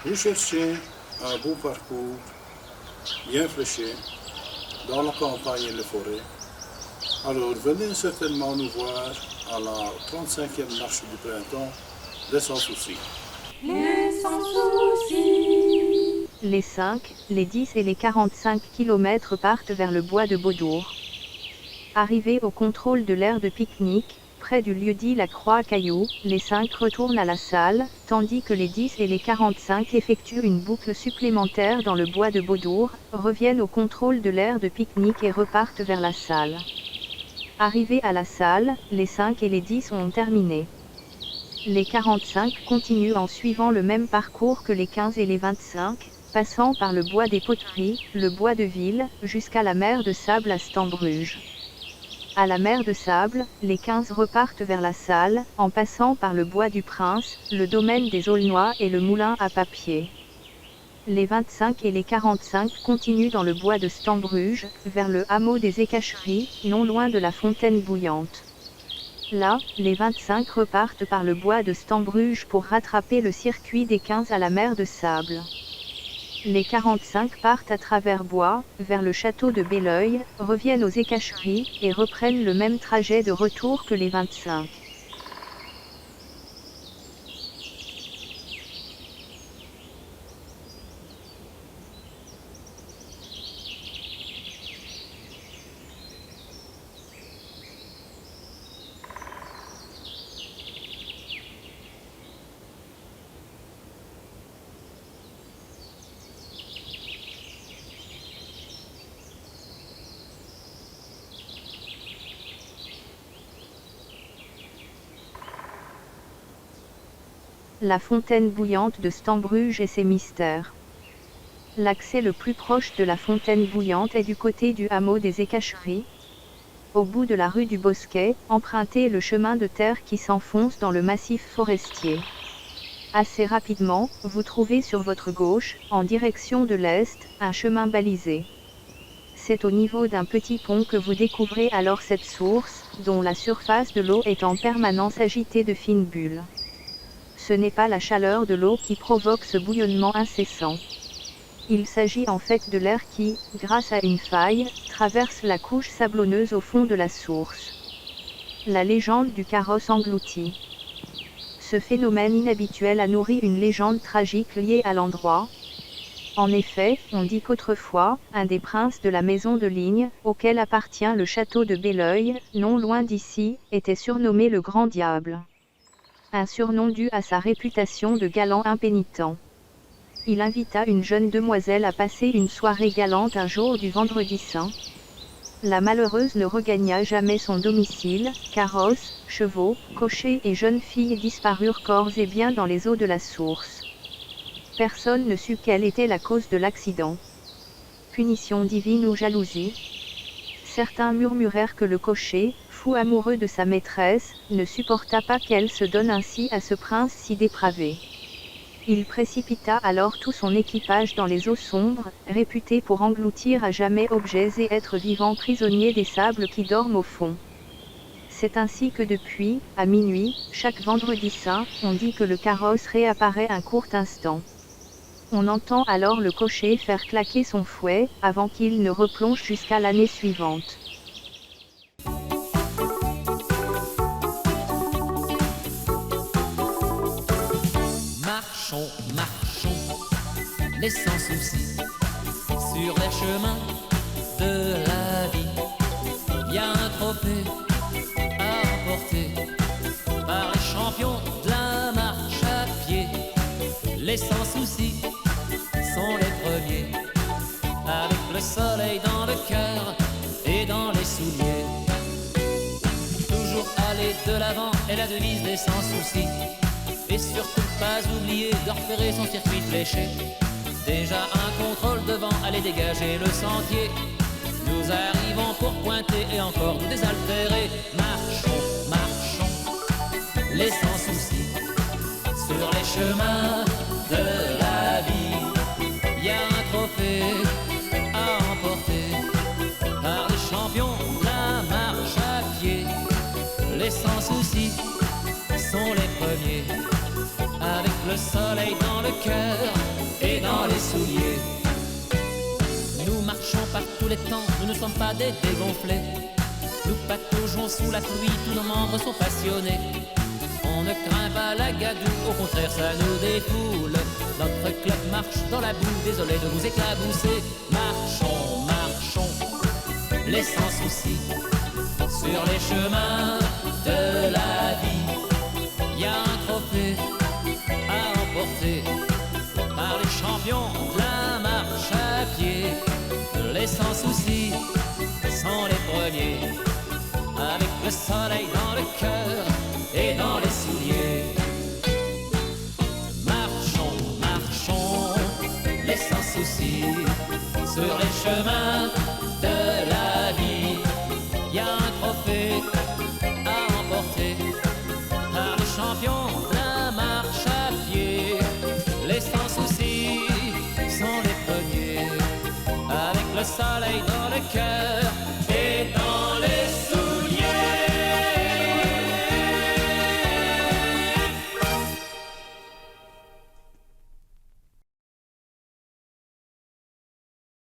Vous cherchez un beau parcours bien fléché dans la campagne et les forêts. Alors venez certainement nous voir à la 35e marche du printemps des Sans Soucis. Les sans soucis. Les 5, les 10 et les 45 km partent vers le bois de Beaudour. Arrivés au contrôle de l'aire de pique-nique, près du lieu-dit La Croix-Caillou, les 5 retournent à la salle, tandis que les 10 et les 45 effectuent une boucle supplémentaire dans le bois de Beaudour, reviennent au contrôle de l'aire de pique-nique et repartent vers la salle. Arrivés à la salle, les 5 et les 10 ont terminé. Les 45 continuent en suivant le même parcours que les 15 et les 25, passant par le bois des Poteries, le bois de Ville, jusqu'à la mer de Sable à Stambruge. À la mer de Sable, les 15 repartent vers la salle, en passant par le bois du Prince, le domaine des Aulnois et le moulin à papier. Les 25 et les 45 continuent dans le bois de Stambruge, vers le hameau des Écacheries, non loin de la fontaine bouillante. Là, les 25 repartent par le bois de Stambruge pour rattraper le circuit des 15 à la mer de Sable. Les 45 partent à travers bois, vers le château de Belleuil, reviennent aux Écacheries, et reprennent le même trajet de retour que les 25. La fontaine bouillante de Stambruge et ses mystères. L'accès le plus proche de la fontaine bouillante est du côté du hameau des Écacheries. Au bout de la rue du Bosquet, empruntez le chemin de terre qui s'enfonce dans le massif forestier. Assez rapidement, vous trouvez sur votre gauche, en direction de l'est, un chemin balisé. C'est au niveau d'un petit pont que vous découvrez alors cette source, dont la surface de l'eau est en permanence agitée de fines bulles. Ce n'est pas la chaleur de l'eau qui provoque ce bouillonnement incessant. Il s'agit en fait de l'air qui, grâce à une faille, traverse la couche sablonneuse au fond de la source. La légende du carrosse englouti. Ce phénomène inhabituel a nourri une légende tragique liée à l'endroit. En effet, on dit qu'autrefois, un des princes de la maison de Ligne, auquel appartient le château de Belleuil, non loin d'ici, était surnommé le Grand Diable. Un surnom dû à sa réputation de galant impénitent. Il invita une jeune demoiselle à passer une soirée galante un jour du Vendredi Saint. La malheureuse ne regagna jamais son domicile, carrosse, chevaux, cochers et jeune fille disparurent corps et biens dans les eaux de la source. Personne ne sut quelle était la cause de l'accident. Punition divine ou jalousie? Certains murmurèrent que le cocher, fou amoureux de sa maîtresse, ne supporta pas qu'elle se donne ainsi à ce prince si dépravé. Il précipita alors tout son équipage dans les eaux sombres, réputées pour engloutir à jamais objets et êtres vivants prisonniers des sables qui dorment au fond. C'est ainsi que depuis, à minuit, chaque vendredi saint, on dit que le carrosse réapparaît un court instant. On entend alors le cocher faire claquer son fouet, avant qu'il ne replonge jusqu'à l'année suivante. Marchons, marchons, les sans soucis, sur les chemins de la vie. Il y a un trophée à remporter par les champions de la marche à pied. Les sans soucis sont les premiers, avec le soleil dans le cœur et dans les souliers. Toujours aller de l'avant est la devise des sans soucis. Et surtout pas oublier de repérer son circuit fléché. Déjà un contrôle devant, allez dégager le sentier. Nous arrivons pour pointer et encore nous désaltérer. Marchons, marchons, les sans soucis, sur les chemins de la vie. Il y a un trophée à emporter par les champions de la marche à pied. Les sans soucis sont les premiers, avec le soleil dans le cœur et dans les souliers. Nous marchons par tous les temps, nous ne sommes pas des dégonflés. Nous pataugeons sous la pluie, tous nos membres sont passionnés. On ne craint pas la gadoue, au contraire ça nous défoule. Notre club marche dans la boue, désolé de vous éclabousser. Marchons, marchons, les sans soucis, sur les chemins de la vie. Y a un trophée à emporter par les champions de la marche à pied. Les sans soucis sont les premiers, avec le soleil dans le cœur et dans les souliers. Marchons, marchons, les sans soucis, sur les chemins de la vie. Y a un trophée à emporter par les champions de la marche à pied. Les sans soucis sont les premiers, avec le soleil dans le cœur